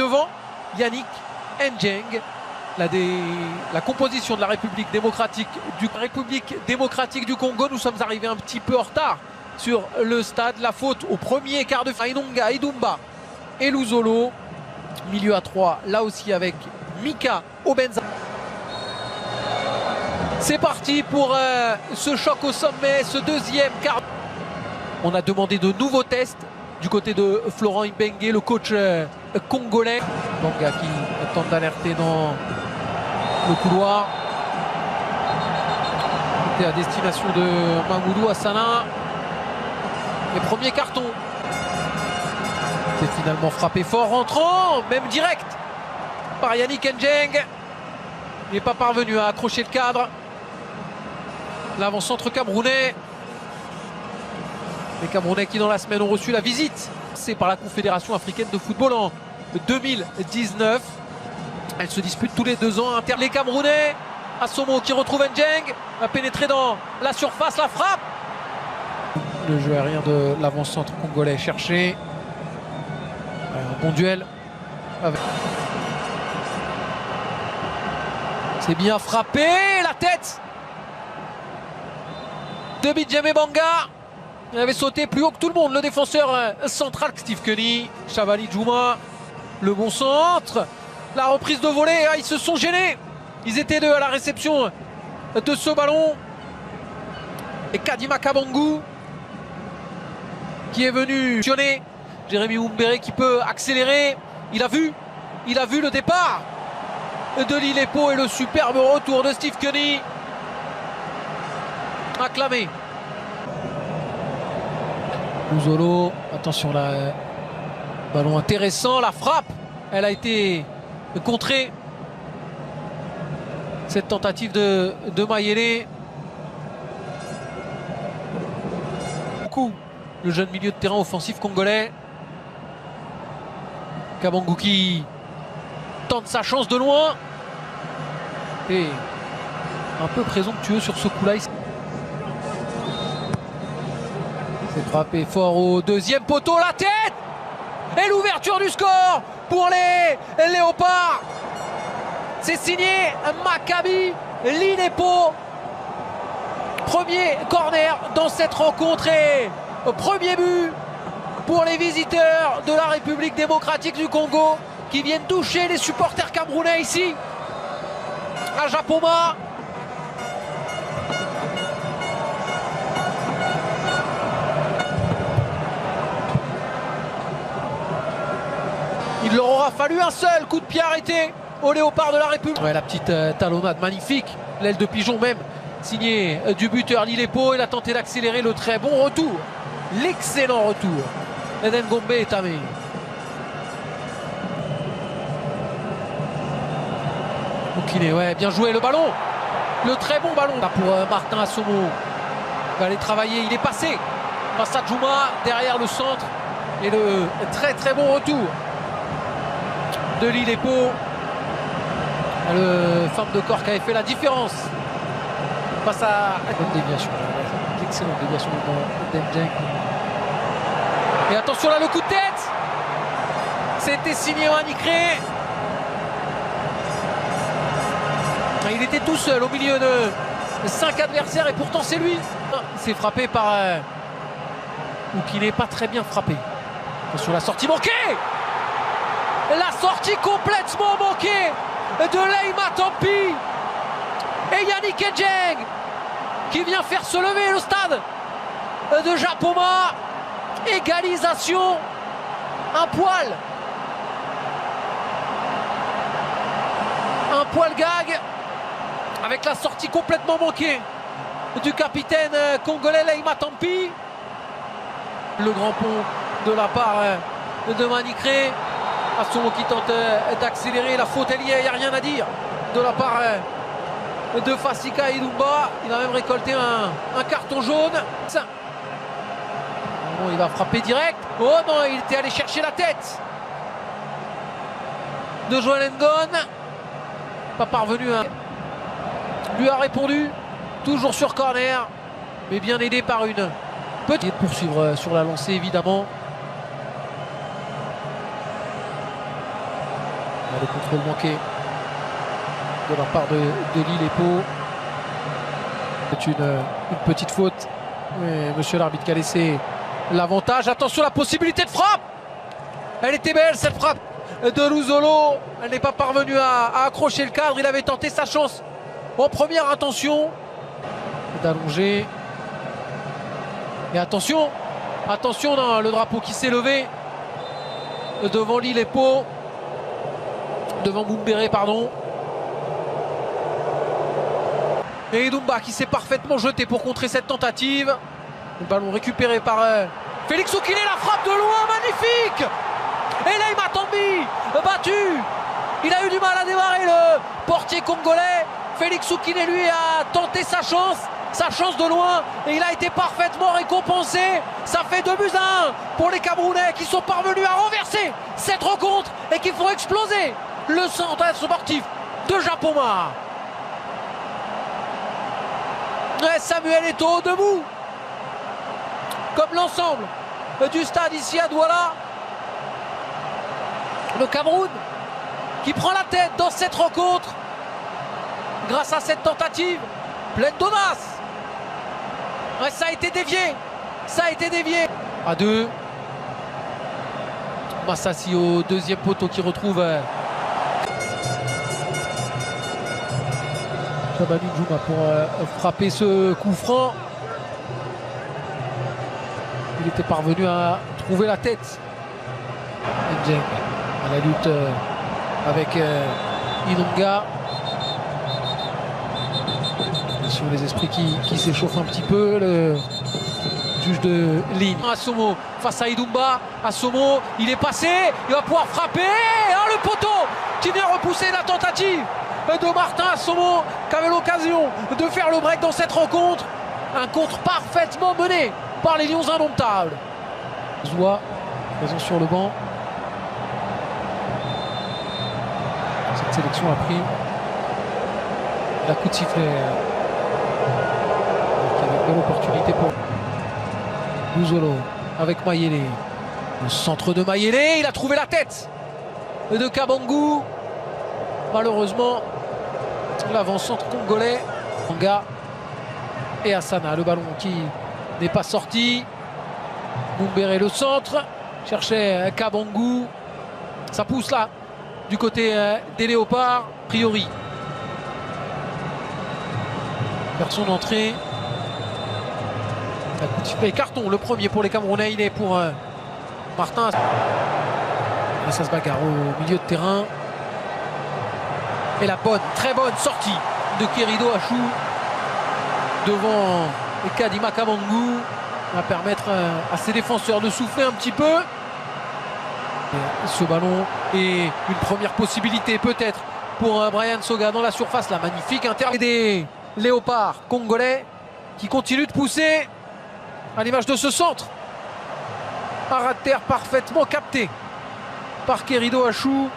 devant Yannick N'Dieng. La composition de la République démocratique du Congo. Nous sommes arrivés un petit peu en retard sur le stade. La faute au premier quart de finale. Ainonga, Idumba et Luzolo. Milieu à 3, là aussi avec Mika Obenza. C'est parti pour ce choc au sommet, ce deuxième quart. On a demandé de nouveaux tests du côté de Florent Ibenge, le coach congolais. Banga qui tente d'alerter dans le couloir. C'était à destination de Mamoudou Hassana. Les premiers cartons. C'est finalement frappé fort, rentrant, même direct, par Yannick N'Dieng. Il n'est pas parvenu à accrocher le cadre. L'avant-centre camerounais. Les Camerounais qui dans la semaine ont reçu la visite. C'est par la Confédération africaine de football en 2019. Elles se disputent tous les 2 ans. Les Camerounais, Assomo qui retrouve N'Dieng, va pénétrer dans la surface, la frappe. Le jeu aérien de l'avant-centre congolais cherché. Un bon duel. C'est bien frappé, la tête de Benjamin Banga. Il avait sauté plus haut que tout le monde, le défenseur central Steve Kenny. Chavali Djouma, le bon centre. La reprise de volée, ils se sont gênés. Ils étaient deux à la réception de ce ballon. Et Kadima Kabangu qui est venu pionner. Jérémy Oumbéré qui peut accélérer. Il a vu le départ de Lilepo et le superbe retour de Steve Kenny. Acclamé. Luzolo, attention là, ballon intéressant, la frappe, elle a été contrée. Cette tentative de Mayele. Beaucoup le jeune milieu de terrain offensif congolais. Kabangu qui tente sa chance de loin. Et un peu présomptueux sur ce coup-là. C'est frappé fort au deuxième poteau, la tête. Et l'ouverture du score pour les Léopards. C'est signé Maccabi Linepo. Premier corner dans cette rencontre et premier but pour les visiteurs de la République démocratique du Congo qui viennent toucher les supporters camerounais ici à Japoma. Il leur aura fallu un seul coup de pied arrêté au Léopard de la République. Ouais, la petite talonnade magnifique, l'aile de pigeon même, signé du buteur Lilepo. Il a tenté d'accélérer le très bon retour, l'excellent retour Eden Gombe et Tamé. Moukiné, ouais, bien joué le ballon, le très bon ballon là pour Martin Assomo. Il va aller travailler, il est passé face à Djouma derrière le centre et le très très bon retour de Lilepo, le femme de corps qui avait fait la différence face à bonne déviation, l'excellente déviation de N'Dieng. Et attention là, le coup de tête, c'était signé Manicré. Il était tout seul au milieu de 5 adversaires et pourtant c'est lui. Il s'est frappé par ou qu'il n'est pas très bien frappé. Attention la sortie manquée. La sortie complètement manquée de Leïma Tampi et Yannick N'Dieng qui vient faire se lever le stade de Japoma. Égalisation, un poil gag avec la sortie complètement manquée du capitaine congolais Leïma Tampi. Le grand pont de la part de Manicré. Assomo qui tente d'accélérer, la faute est liée, il n'y a rien à dire de la part de Fasika Idumba. Il a même récolté un carton jaune. Bon, il va frapper direct. Oh non, il était allé chercher la tête de Joël Ngon. Pas parvenu à... Lui a répondu, toujours sur corner, mais bien aidé par une petite poursuivre sur la lancée évidemment. Le contrôle manqué de la part de Lille et Pau. C'est une petite faute. Mais monsieur l'arbitre qui a laissé l'avantage. Attention, la possibilité de frappe. Elle était belle cette frappe de Luzolo. Elle n'est pas parvenue à accrocher le cadre. Il avait tenté sa chance en première intention d'allonger. Et attention, attention dans le drapeau qui s'est levé devant Lille et Pau. Devant Mumbere, pardon. Et Idumba qui s'est parfaitement jeté pour contrer cette tentative. Le ballon récupéré par Félix Oukine, la frappe de loin, magnifique. Et là, Matambi battu. Il a eu du mal à démarrer le portier congolais. Félix Oukine, lui, a tenté sa chance de loin. Et il a été parfaitement récompensé. Ça fait 2-1 pour les Camerounais qui sont parvenus à renverser cette rencontre et qui font exploser le centre sportif de Japoma. Ouais, Samuel Eto'o debout, comme l'ensemble du stade ici à Douala. Le Cameroun qui prend la tête dans cette rencontre grâce à cette tentative pleine d'audace. Ouais, ça a été dévié. Ça a été dévié. À 2. Massassi au deuxième poteau qui retrouve Chabani Djouma pour frapper ce coup franc. Il était parvenu à trouver la tête. Ndjeng à la lutte avec Inonga. Sur les esprits qui s'échauffent un petit peu. Le juge de ligne. Assomo face à Idumba. Assomo, il est passé. Il va pouvoir frapper. Ah, le poteau qui vient repousser la tentative de Martin Assomo, qui avait l'occasion de faire le break dans cette rencontre. Un contre parfaitement mené par les Lions indomptables. Zoua, présent sur le banc. Cette sélection a pris la coup de sifflet. Qui avait une belle opportunité pour Luzolo avec Mayele. Le centre de Mayele, il a trouvé la tête de Kabangu. Malheureusement, l'avant-centre congolais, Manga et Asana. Le ballon qui n'est pas sorti. Mumbere le centre. Cherchait Kabangu. Ça pousse là, du côté des Léopards. A priori. Personne d'entrée. Un coup de sifflet, carton, le premier pour les Camerounais, il est pour Martin. Et ça se bagarre au milieu de terrain. Et la bonne, très bonne sortie de Querido Achou devant Kadima Kabangu va permettre à ses défenseurs de souffler un petit peu. Et ce ballon est une première possibilité peut-être pour Brian Soga dans la surface. La magnifique interview des Léopards congolais qui continuent de pousser à l'image de ce centre. Un ras de terre parfaitement capté par Querido Achou.